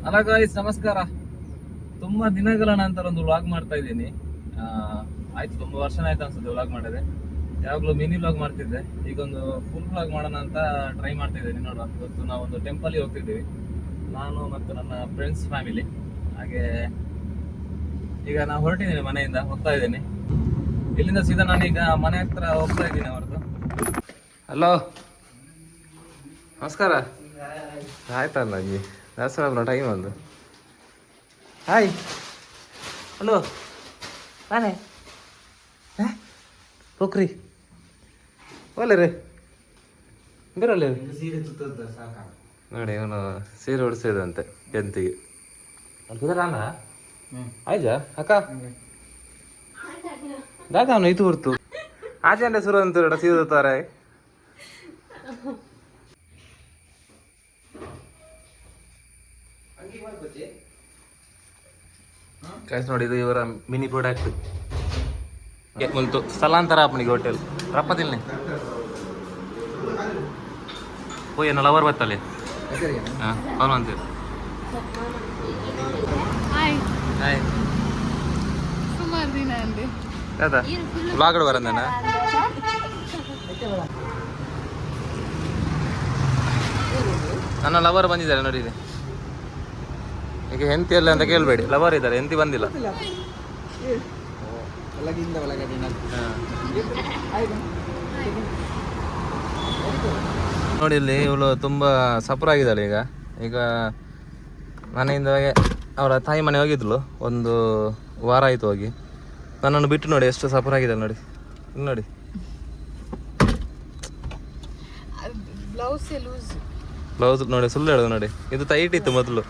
Hello guys, ನಮಸ್ಕಾರ. ತುಂಬಾ ದಿನಗಳ ನಂತರ ಒಂದು ವ್ಲಾಗ್ ಮಾಡ್ತಾ ಇದ್ದೀನಿ. ಆಯ್ತು, ತುಂಬಾ ವರ್ಷನೇ ಆಯ್ತು ಅನ್ಸುತ್ತೆ ವ್ಲಾಗ್ ಮಾಡಿದೆ. ಯಾವಾಗಲೂ ಮಿನಿ ವ್ಲಾಗ್ ಮಾಡ್ತಿದ್ದೆ, ಈಗ ಒಂದು ಫುಲ್ ವ್ಲಾಗ್ ಮಾಡೋಣ ಅಂತ ಟ್ರೈ ಮಾಡ್ತಾ ಇದ್ದೀನಿ. ನೋಡುವ, ಇವತ್ತು ನಾವೊಂದು ಟೆಂಪಲ್ಗೆ ಹೋಗ್ತಿದ್ದೀವಿ, ನಾನು ಮತ್ತು ನನ್ನ ಫ್ರೆಂಡ್ಸ್ ಫ್ಯಾಮಿಲಿ. ಹಾಗೆ ಈಗ ನಾನು ಹೊರಟಿದ್ದೀನಿ, ಮನೆಯಿಂದ ಹೋಗ್ತಾ ಇದ್ದೀನಿ. ಇಲ್ಲಿಂದ ಸೀದಾ ನಾನೀಗ ಮನೆ ಹತ್ರ ಹೋಗ್ತಾ ಇದ್ದೀನಿ ಅವ್ರದ್ದು. ಹಲೋ, ನಮಸ್ಕಾರ. ಆಯ್ತಲ್ಲ ಈ ದಸರಾ ಟೈಮ್ ಒಂದು. ಹಾಯ್, ಹಲೋ, ನಾನೇ ಪೋಖ್ರಿ ಒಳ್ಳೆ ರೀ ಬೇರೆ ನೋಡಿ, ಇವನು ಸೀರೆ ಉಡಿಸಿದಂತೆ ಜಂತಿಗೆ. ಅಲ್ಕಿದಾರ ಆಯ್ಜಾ ಅಕ್ಕ ದಾದ ಅವನು ಇದು ಹೊರ್ತು ಆಚೆ ಸುರು ಅಂತ ಸೀರೆ ಕಾಯ್ಸ್ ನೋಡಿ, ಇದು ಇವರ ಮಿನಿ ಪ್ರಾಡಕ್ಟ್. ಒಂದು ಸ್ಥಳಾಂತರ ಆಪನಿಗೆ ಹೋಟೆಲ್ ರಪ್ಪದಿಲ್ನೇ ಓ ಏನೋ ಲವರ್ ಬತ್ತಲ್ಲಿ ಹಾಂ ಅವನು ಅಂತೀವಿ. ಹಾಯ್, ಸುಮಾರು ದಿನ ಅಂದೆ ಅದ ವ್ಲಾಗ್ ಬರಂದನ ನನ್ನ ಲವರ್ ಬಂದಿದ್ದಾರೆ ನೋಡಿ. ಈಗ ಹೆಂಡತಿ ಅಲ್ಲ ಅಂತ ಕೇಳಬೇಡಿ, ಲವರ್ ಇದ್ದಾರೆ, ಹೆಂಡತಿ ಬಂದಿಲ್ಲ. ನೋಡಿ ಇಲ್ಲಿ ಇವಳು ತುಂಬಾ ಸಫರ್ ಆಗಿದ್ದಾಳೆ. ಈಗ ಮನೆಯಿಂದ ಅವಳ ತಾಯಿ ಮನೆ ಹೋಗಿದ್ಲು, ಒಂದು ವಾರ ಆಯ್ತು ಹೋಗಿ. ನನ್ನನ್ನು ಬಿಟ್ಟು ನೋಡಿ ಎಷ್ಟು ಸಫರ್ ಆಗಿದ್ದಾಳೆ ನೋಡಿ. ಇಲ್ಲಿ ನೋಡಿ, ಬ್ಲೌಸ್ ನೋಡಿ ಸುಳ್ಳು ಹೇಳೋದು ನೋಡಿ. ಇದು ಟೈಟ್ ಇತ್ತು ಮೊದಲು,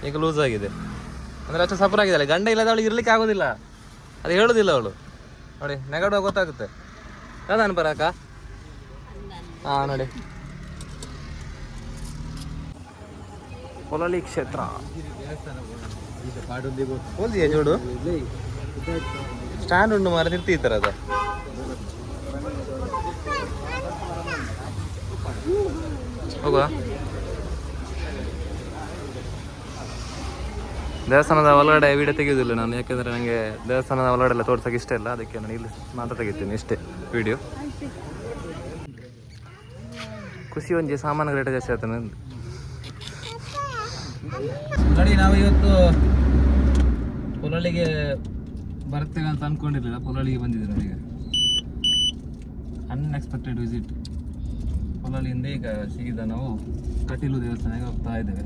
ಈಗ ಲೂಸ್ ಆಗಿದೆ. ಅಂದ್ರೆ ಅಷ್ಟು ಸಫರ್ ಆಗಿದ್ದಾಳೆ. ಗಂಡ ಇಲ್ಲದ ಅವಳಿಗೆ ಇರ್ಲಿಕ್ಕೆ ಆಗೋದಿಲ್ಲ, ಅದು ಹೇಳೋದಿಲ್ಲ ಅವಳು. ನೋಡಿ ನೆಗಡುವಾಗ ಗೊತ್ತಾಗುತ್ತೆ. ಯಾವ್ದಾನು ಬರಾಕ ಹಾಂ ನೋಡಿ, ಪೊಲಲಿ ಕ್ಷೇತ್ರ ಹೋಲ್ದಿಯಾ ಜೋಡು ಸ್ಟ್ಯಾಂಡ್ ಉಂಡು ಮಾರ ತಿರ್ತಿ ಈ ಥರದ. ಹೋಗುವ ದೇವಸ್ಥಾನದ ಒಳಗಡೆ ವಿಡಿಯೋ ತೆಗೆಯೋದಿಲ್ಲ ನಾನು, ಯಾಕೆಂದರೆ ನನಗೆ ದೇವಸ್ಥಾನದ ಒಳಗಡೆ ಎಲ್ಲ ತೋರ್ಸೋಕೆ ಇಷ್ಟ ಇಲ್ಲ. ಅದಕ್ಕೆ ನಾನು ಇಲ್ಲಿ ಮಾತ್ರ ತೆಗಿತೀನಿ ಇಷ್ಟೇ ವಿಡಿಯೋ. ಖುಷಿ ಒಂಜಿ ಸಾಮಾನು ರೇಟ್ ಜಾಸ್ತಿ ಆಗ್ತಾನೆ ನೋಡಿ. ನಾವು ಇವತ್ತು ಪೊಲಳಿಗೆ ಬರ್ತೇವೆ ಅಂತ ಅಂದ್ಕೊಂಡಿರಲಿಲ್ಲ, ಪೊಲಳಿಗೆ ಬಂದಿದ್ದೀವಿ ನೋಡಿ. ಈಗ ಅನ್ಎಕ್ಸ್ಪೆಕ್ಟೆಡ್ ವಿಸಿಟ್ ಪೊಲಳಿಯಿಂದ ಈಗ ಸೀದಾ ನಾವು ಕಟೀಲು ದೇವಸ್ಥಾನಕ್ಕೆ ಹೋಗ್ತಾ ಇದ್ದೇವೆ.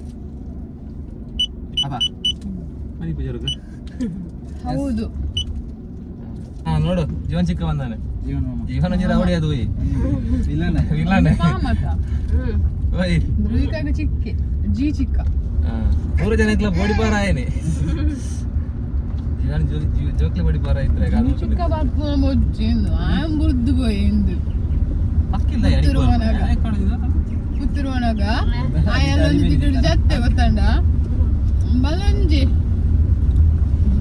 ಅದಾ ಮನಿ ಪೂಜಾರ್ಗ ಹೌದು. ಹಾ ನೋಡು, ಜೀವನ್ ಚಿಕ್ಕ ಬಂದಾನೆ. ಜೀವನ ಜೀರ ಅವಡಿ ಅದು ಚಿಕ್ಕ ಜಿ ಚಿಕ್ಕ 3 ಜನಕ್ಲ ಬೋಡಿ ಪಾರ ಆಯನೆ ಜೀವನ ಜೋಕ್ಲೆ ಬೋಡಿ ಪಾರ ಇದ್ರೆ ಚಿಕ್ಕ ಬಾಪು ಮೊಜ್ಜಿಂದು ಆಯಂ ಬುರ್ದು ಬೋಯಿಂದು ಪಕ್ಕಿಲ್ಲ ಪುತ್ತೂರುವನಗ ಆಯಲ್ಲೊಂದು ತಿರುಡು ಜತ್ತೆ ಗೊತ್ತಂಡ ಬಲಂಜಿ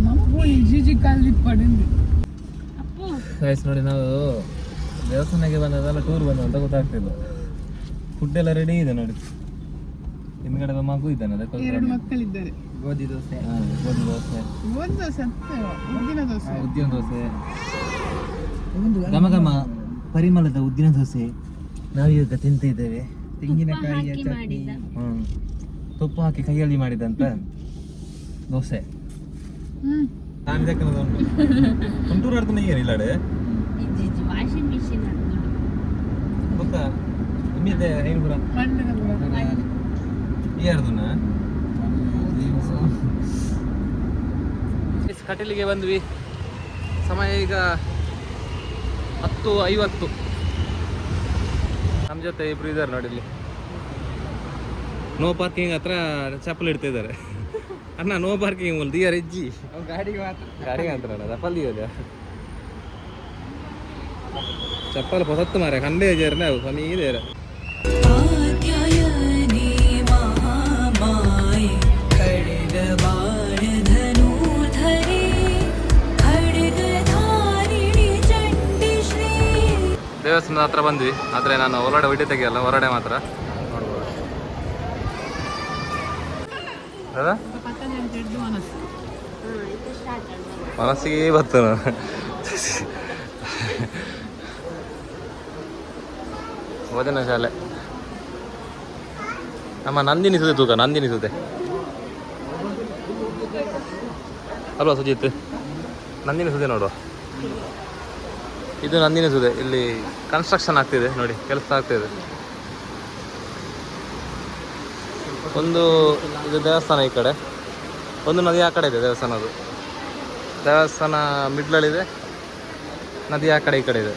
ನಮ್ಮ ಬೋಯಿ ಜಿ ಚಿಕ್ಕ ಅಲ್ಲಿ ಪಡಿಂದು. ಗೈಸ್ ನೋಡಿ, ನಾವು ದೇವಸ್ಥಾನಕ್ಕೆ ಬಂದದಲ್ಲ ಟೂರ್ ಬಂದ ಅಂತ ಗೊತ್ತಾಗ್ತಿಲ್ಲ. ಫುಡ್ ಎಲ್ಲ ರೆಡಿ ಇದೆ ನೋಡಿ. ಹಿಂದ್ಗಡೆ ಮಗು ಇದ್ದಾನೆ, ಅದಕ್ಕೆ 2 ಮಕ್ಕಳಿದ್ದಾರೆ. ಗೋಧಿ ದೋಸೆ, ಉದ್ದಿನ ದೋಸೆ, ಘಮ ಘಮ ಪರಿಮಳದ ಉದ್ದಿನ ದೋಸೆ ನಾವೀಗ ತಿಂತಿದ್ದೇವೆ. ತೆಂಗಿನಕಾಯಿಯ ಚಟ್ನಿ, ತುಪ್ಪ ಹಾಕಿ ಕೈಯಲ್ಲಿ ಮಾಡಿದಂತ ದೋಸೆ. ನಾನು ಇದಕ್ಕೆ ಕುಂಟೂರು ಆಡ್ತಾನೆ ಏನಿಲ್ಲಾಡೆ ಗೊತ್ತಾ ನಿಮ್ಮಿದೆ ಏನು ಬರ ಯಾರ್ದನ್ನ ಕಟೀಲಿಗೆ ಬಂದ್ವಿ. ಸಮಯ ಈಗ 10:50. ನಮ್ಮ ಜೊತೆ ಇಬ್ರು ಇದ್ದಾರೆ ನೋಡಿ. ಇಲ್ಲಿ ನೋ ಪಾರ್ಕಿಂಗ್ ಹತ್ರ ಚಪ್ಪಲ್ ಇಡ್ತಿದ್ದಾರೆ. ಅಣ್ಣ ನೋ ಪಾರ್ಕಿಂಗ್ ಒಂದು ದಿಯರ್ ಇಜ್ಜಿ ಗಾಡಿಗೆ ಮಾತ್ರ ದಪ್ಪಲ್ಲಿ ಇದೆ ಚಪ್ಪಲ್ ಹೊಸತ್ತು ಮಾರ ಕಂಡೇ ಜೇರ್ನ ಕಮ್ಮಿ ಇದೆ. ದೇವಸ್ಥಾನದ ಹತ್ರ ಬಂದ್ವಿ, ಆದರೆ ನಾನು ಹೊರಗಡೆ ವಿಡಿಯೋ ತೆಗಿಯಲ್ಲ, ಹೊರಗಡೆ ಮಾತ್ರ ನೋಡ್ಬೋದು. ಅದ ಪತ್ತನೆಂಟು ಮನಸ್ಸು ಮನಸ್ಸಿಗೆ ಬರ್ತನ ಭೋಜನ ಶಾಲೆ ನಮ್ಮ ನಂದಿನಿ ಸುದೆ ತೂಕ ನಂದಿನಿ ಸುದೆ ಅಲ್ವಾ ಸುಜಿತ್ ನಂದಿನಿ ಸುದೆ ನೋಡುವ ಇದು ನಂದಿನಿ ಸುದೆ ಇಲ್ಲಿ ಕನ್ಸ್ಟ್ರಕ್ಷನ್ ಆಗ್ತಿದೆ ನೋಡಿ ಕೆಲಸ ಆಗ್ತಿದೆ ಒಂದು ಇದು ದೇವಸ್ಥಾನ ಈ ಕಡೆ ಒಂದು ನದಿ ಆ ಕಡೆ ಇದೆ ದೇವಸ್ಥಾನದು ದೇವಸ್ಥಾನ ಮಿಡ್ಲಲ್ಲಿದೆ ನದಿ ಆ ಕಡೆ ಈ ಕಡೆ ಇದೆ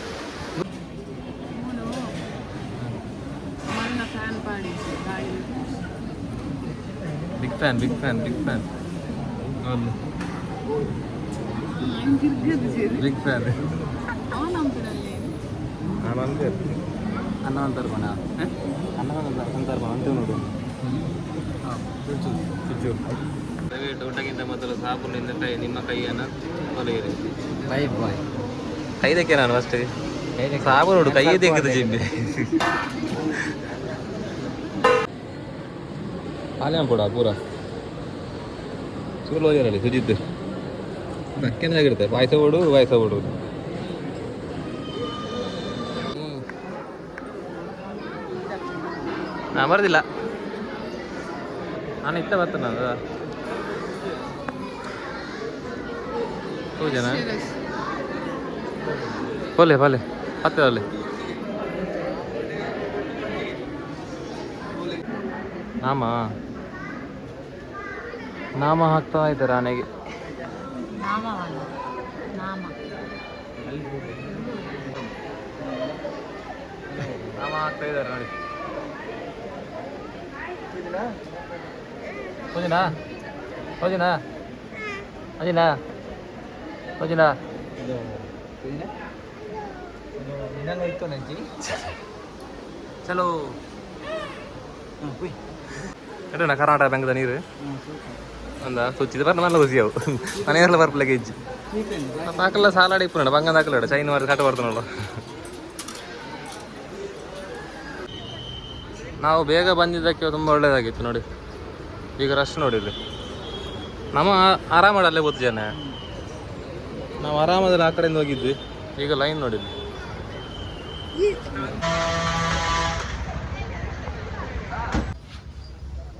big fan big fan big fan big fan ಅನ್ನ ಅಂತಾರೆ ಬಣ ಅನ್ನ ಅಂತಾರೆ ಬಣ ಅಂತೀವಿ ನೋಡು ದಯವಿಟ್ಟು ಊಟಕ್ಕಿಂತ ಮೊದಲು ಸಾಬೂನಿಂದ ನಿಮ್ಮ ಕೈಯನ್ನು ತೊಳೆಯಿರಿ ಕೈದಕ್ಕೆ ನಾನು ಅಷ್ಟೇ ಸಾಬೂನು ನೋಡು ಕೈ ತೆಗೆದು ಜಿಬ್ಬಿ ಹಾಲೆ ಕೊಡ ಪೂರ ಚೂರು ಹೋಗಿರಲಿ ಸುಜಿತ್ ನಕ್ಕೆನಾಗಿರುತ್ತೆ ಪಾಯಸ ಓಡು ನಾ ಬರೋದಿಲ್ಲ ನಾನು ಇತ್ತ ಬರ್ತೇನೆ ಅದು ಪೂಜನ ಪೋಲೆ ಹತ್ತೆ ಅಲ್ಲಿ ನಾಮ ಹಾಕ್ತಾ ಇದ್ದಾರೆ ಆನೆಗೆ ನಾಮ ಹಾಕ್ತಾ ಇದ್ದಾರೆ ನೋಡಿ ಚಲೋ ಎಟ್ಟಣ್ಣ ಕರ್ನಾಟಕ ಬ್ಯಾಂಕ್ದ ನೀರು ಅಂದ ಸುಚ್ಚಿದ ಬರ್ನ നല്ല ರುಚಿಯಾವು ಮನೆಯಲ್ಲ ಬರ್ಪಲ ಕೆಜ್ಜಿ ಹಾಕಲ್ಲ ಸಾಲಾಡಿ ಇಪ್ಪುಣ್ಣ ಬಂಗದ ಹಾಕಲ್ಲ ಚೈನ್ ಮಾರಿ ಕಟ್ಟ ಬರ್ತನಲ್ಲ ನಾವು ಬೇಗ ಬಂದಿದ್ದಕ್ಕೆ ತುಂಬ ಒಳ್ಳೇದಾಗಿತ್ತು ನೋಡಿ ಈಗ ರಶ್ ನೋಡಿರಿ ನಮ್ಮ ಆರಾಮಡಲ್ಲೇ ಗೊತ್ತು ಜನ ನಾವು ಆರಾಮದಲ್ಲಿ ಆ ಕಡೆಯಿಂದ ಹೋಗಿದ್ವಿ ಈಗ ಲೈನ್ ನೋಡಿದ್ವಿ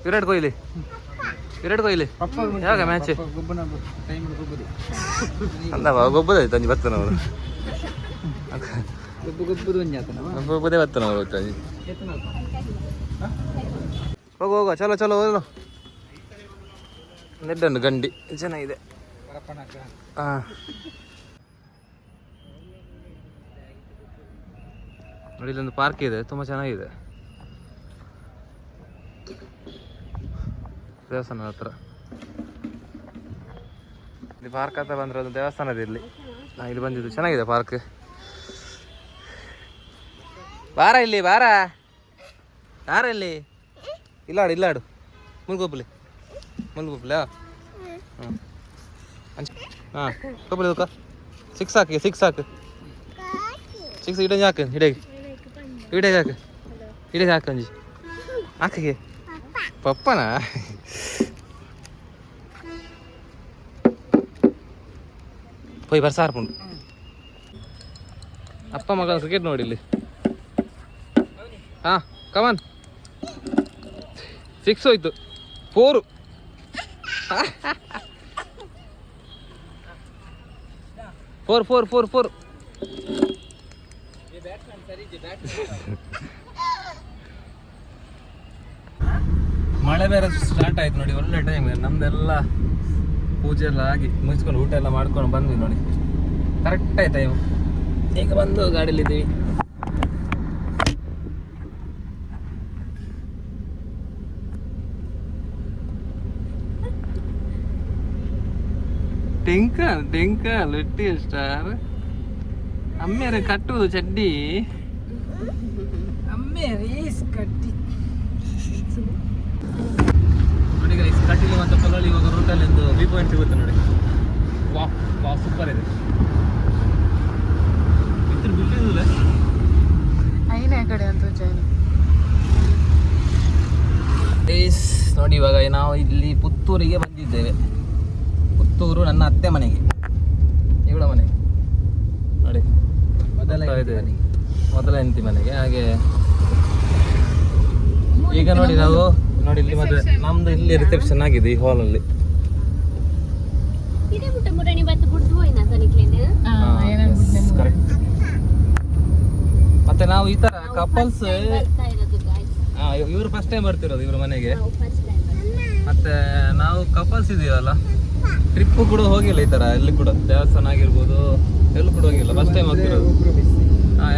ವಿರಾಟ್ ಕೊಹ್ಲಿ ಯಾವಾಗ ಮ್ಯಾಚ್ ಅಂದವ ಗೊಬ್ಬದಾಯ್ತು ಅಂಜಿ ಬರ್ತಾನ ಅವರು ಗೊಬ್ಬದೇ ಬರ್ತಾನ ಅವರು ಹೋಗುವ ಚಲೋ ಹೋಗ ನೆಡ್ಡನ್ನು ಗಂಡಿ ಚೆನ್ನಾಗಿದೆ ಹಾಂ ನೋಡಿ ಇಲ್ಲೊಂದು ಪಾರ್ಕ್ ಇದೆ ತುಂಬ ಚೆನ್ನಾಗಿದೆ ದೇವಸ್ಥಾನದ ಹತ್ರ ಇಲ್ಲಿ ಪಾರ್ಕ್ ಹತ್ರ ಬಂದರೆ ಒಂದು ದೇವಸ್ಥಾನದ ಇಲ್ಲಿ ನಾ ಇಲ್ಲಿ ಬಂದಿದ್ದು ಚೆನ್ನಾಗಿದೆ ಪಾರ್ಕ್ ಬಾರ ಇಲ್ಲಿ ಇಲ್ಲಾಡು ಮುಲ್ಗೋಪ್ಲಿ ಹಾಂ ಕೊಪ್ಪಲಿ ಹೋಗ ಸಿಕ್ಸ್ ಹಾಕಿ ಸಿಕ್ಸ್ ಇಡಂಜಿ ಹಾಕು ಹಿಡಿಗೆ ಹಾಕಂಜಿ ಹಾಕಿಗೆ ಪಪ್ಪನಾ ಪೋಯ್ ಬರ್ಸಾರ್ಪುಂಡು ಅಪ್ಪ ಮಗ ಕ್ರಿಕೆಟ್ ನೋಡಿ ಇಲ್ಲಿ ಹಾಂ ಕಮನ್ ಸಿಕ್ಸ್ ಹೋಯ್ತು 4 ಮಳೆ ಬೇರೆ ಸ್ಟಾರ್ಟ್ ಆಯ್ತು ನೋಡಿ ಒಳ್ಳೆ ಟೈಮ್ ನಮ್ದೆಲ್ಲ ಪೂಜೆ ಎಲ್ಲ ಆಗಿ ಮುಗಿಸ್ಕೊಂಡು ಊಟ ಎಲ್ಲ ಮಾಡ್ಕೊಂಡು ಬಂದ್ವಿ ನೋಡಿ ಕರೆಕ್ಟ್ ಆಯ್ತು ಟೈಮ್ ಈಗ ಬಂದು ಗಾಡಿಯಲ್ಲಿದ್ದೀವಿ ಟಿಂಕಲ್ ಲಿಟ್ಟಿಲ್ ಸ್ಟಾರ್ ಅಮ್ಮೇರೆ ಕಟ್ಟುವುದು ಚಡ್ಡಿ ನೋಡಿ ಗೈಸ್ ಕಟ್ಟಿಲಿ ಮತ್ತು ಪೊಲಲ್ಲಿ ಇವಾಗ ರೂಟಲ್ಲಿ ಒಂದು ವ್ಯೂ ಪಾಯಿಂಟ್ ಸಿಗುತ್ತೆ ನೋಡಿ ವಾ ಸೂಪರ್ ಇದೆ ಇದ್ರ ಬಿಟ್ಟಿಲ್ಲ ಐನೇ ಕಡೆ ಅಂತ ಗೈಸ್ ನೋಡಿ ಇವಾಗ ನಾವು ಇಲ್ಲಿ ಪುತ್ತೂರಿಗೆ ಬಂದಿದ್ದೇವೆ. ಪುತ್ತೂರು ನನ್ನ ಅತ್ತೆ ಮನೆಗೆ, ಇವಳ ಮನೆಗೆ ನೋಡಿ, ಮೊದಲ ಹೆಂಡತಿ ಮನೆಗೆ. ಹಾಗೆ ಈಗ ನೋಡಿ ನಾವು ನೋಡಿ ಇಲ್ಲಿ ಮದುವೆ ನಮ್ದು ಇಲ್ಲಿ ರಿಸೆಪ್ಷನ್ ಆಗಿದೆ ಈ ಹಾಲಲ್ಲಿ. ಮತ್ತೆ ನಾವು ಈ ತರ ಕಪಲ್ಸ್ ಇವರು ಫಸ್ಟ್ ಟೈಮ್ ಬರ್ತಿರೋದು ಇವ್ರ ಮನೆಗೆ. ಮತ್ತೆ ನಾವು ಕಪಲ್ಸ್ ಇದೀವಲ್ಲ, ಟ್ರಿಪ್ ಕೂಡ ಹೋಗಿಲ್ಲ ಈ ತರ ಎಲ್ಲಿ ಕೂಡ, ದೇವಸ್ಥಾನ ಆಗಿರ್ಬೋದು ಎಲ್ಲೂ ಕೂಡ ಹೋಗಿಲ್ಲ, ಫಸ್ಟ್ ಟೈಮ್ ಹೋಗ್ತಿರೋದು.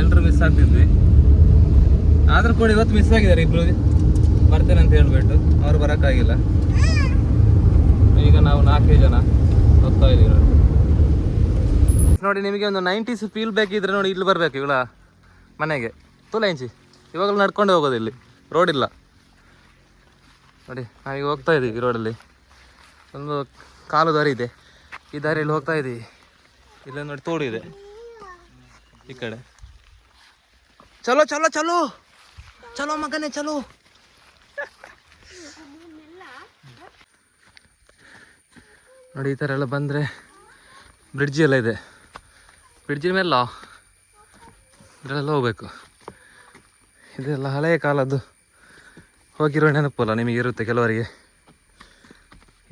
ಎಲ್ರು ಮಿಸ್ ಆಗ್ತಿದ್ವಿ, ಆದ್ರೂ ಕೂಡ ಇವತ್ತು ಮಿಸ್ ಆಗಿದ್ದಾರೆ ಇಬ್ರು. ಬರ್ತೇನೆ ಅಂತ ಹೇಳ್ಬಿಟ್ಟು ಅವ್ರು ಬರೋಕ್ಕಾಗಿಲ್ಲ. ಈಗ ನಾವು 4 ಜನ ಹೋಗ್ತಾ ಇದೀವಿ ನೋಡಿ. ನಿಮಗೆ ಒಂದು 90s ಫೀಲ್ ಬೇಕಿದ್ರೆ ನೋಡಿ ಇಲ್ಲಿ ಬರ್ಬೇಕು ಇವಳ ಮನೆಗೆ. ತುಲಂಚಿ ಇವಾಗಲೂ ನಡ್ಕೊಂಡು ಹೋಗೋದು, ಇಲ್ಲಿ ರೋಡ್ ಇಲ್ಲ ನೋಡಿ. ನಾವೀಗ ಹೋಗ್ತಾ ಇದ್ದೀವಿ ರೋಡಲ್ಲಿ, ಒಂದು ಕಾಲು ದಾರಿ ಇದೆ, ಈ ದಾರಿಯಲ್ಲಿ ಹೋಗ್ತಾ ಇದ್ದೀವಿ. ಇಲ್ಲೇ ನೋಡಿ ತೋಡು ಇದೆ ಈ ಕಡೆ. ಚಲೋ ಚಲೋ ಚಲೋ ಚಲೋ ಮಗನೇ ಚಲೋ. ನೋಡಿ ಈ ಥರ ಎಲ್ಲ ಬಂದರೆ ಬ್ರಿಡ್ಜ್ ಎಲ್ಲ ಇದೆ, ಬ್ರಿಡ್ಜಿನ ಮೇಲೆ ಇದರೆಲ್ಲ ಹೋಗ್ಬೇಕು. ಇದೆಲ್ಲ ಹಳೆಯ ಕಾಲದ್ದು ಹೋಗಿರೋ ನೆನಪಲ್ಲ ನಿಮಗೆ ಇರುತ್ತೆ ಕೆಲವರಿಗೆ.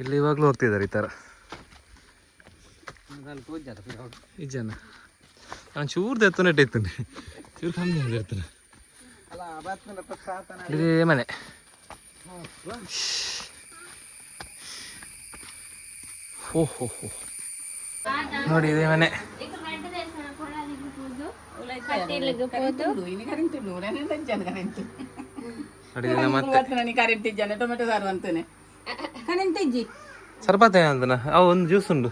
ಇಲ್ಲಿ ಇವಾಗಲೂ ಹೋಗ್ತಿದ್ದಾರೆ ಈ ಥರ. ಈ ಜನ ನಾನು ಚೂರ್ದು ಎತ್ತು ನೆಟ್ಟಿರ್ತೀನಿ, ಚೂರು ಕಮ್ಮಿ ಆಗಿರ್ತಾನೆ. ಇದೇ ಮನೆ. ಓಹೋ ನೋಡಿ ಇದೇ ಮನೆ. ಟೊಮೆಟೊ ಸಾರು ಅಂತಾನೆ ಸರ್ಬತ್ ಏನಂತಾನ ಅವು ಒಂದು ಜ್ಯೂಸ್ ಉಂಟು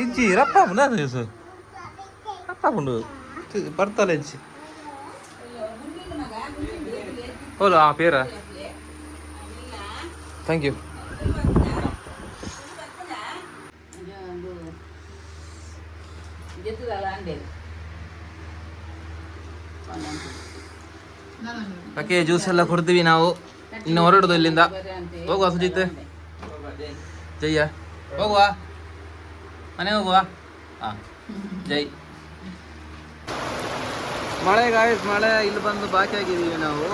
ಇಜ್ಜಿ ರಪ್ಪ ಜ್ಯೂಸ್ ರಪ್ಪ ಉಂಡು ಬರ್ತಲ್ಲ ಇಜ್ಜಿ ಹೌದು ಆ ಪೇರ. Thank you. ಓಕೆ, ಜ್ಯೂಸ್ ಎಲ್ಲ ಕೊಡ್ತೀವಿ ನಾವು. ಇನ್ನು ಹೊರಡುದು ಇಲ್ಲಿಂದ. ಹೋಗುವ ಸುಜಿತ್, ಜಯ್ಯ ಹೋಗುವ, ಮನೆ ಹೋಗುವ. ಹಾಂ ಜೈ. ಮಳೆ ಗಾಯ್ಸ್, ಮಳೆ ಇಲ್ಲಿ ಬಂದು ಬಾಕಿ ಆಗಿದ್ದೀವಿ ನಾವು.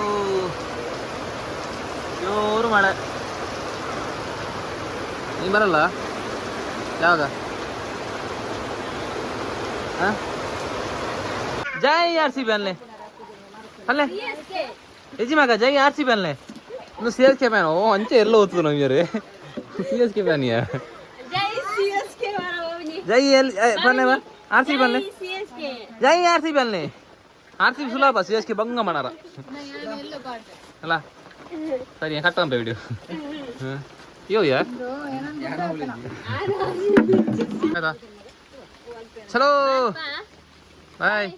ಜೋರು ಮಳೆ. ನೀನು ಬರಲ್ಲ ಯಾವಾಗ? ಹಾಂ ಜೈ RCB ಅಲ್ಲೇ ಅಲ್ಲೇ ಎಜಿ ಮಗ ಜೈ RCB ಅಲ್ಲೇ ಇನ್ನು CSK ಫ್ಯಾನ್. ಓ ಅಂಚೆ ಎಲ್ಲ ಓದ್ತು ನಮಗೆ CSK ಫ್ಯಾನಿಯ. ಜೈ ಎಲ್ಲಿ ಬನ್ನೆ ಬಾ RCB ಬನ್ನೆ. ಜೈ RCB ಅಲ್ಲೇ. RCB ಸುಲಭ, CSK ಬಂಗ ಮಾಡಾರ ಅಲ್ಲ. ಸರಿ ಕಟ್ಟಂಪ ವಿಡಿಯೋ. ಅಯ್ಯೋ ಆಯ್ತಾ, ಚಲೋ ಬಾಯ್.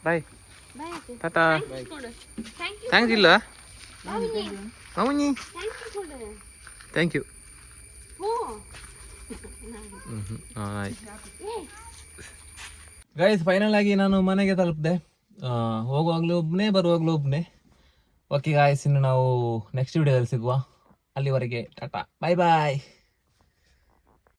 ಬಾಯ್ ಟಾಟಾ. ಥ್ಯಾಂಕ್ಸ್ ಇಲ್ಲ ಮೌನಿ, ಥ್ಯಾಂಕ್ ಯು. ಗೈಸ್ ಫೈನಲ್ ಆಗಿ ನಾನು ಮನೆಗೆ ತಲುಪಿದೆ. ಹೋಗುವಾಗಲೂ ಒಬ್ಬನೇ, ಬರುವಾಗಲೂ ಒಬ್ಬನೇ. ಓಕೆ ಗಾಯ್ಸ್, ಇನ್ನು ನಾವು ನೆಕ್ಸ್ಟ್ ವಿಡಿಯೋದಲ್ಲಿ ಸಿಗುವ. ಅಲ್ಲಿವರೆಗೆ ಟಾಟಾ, ಬಾಯ್ ಬಾಯ್.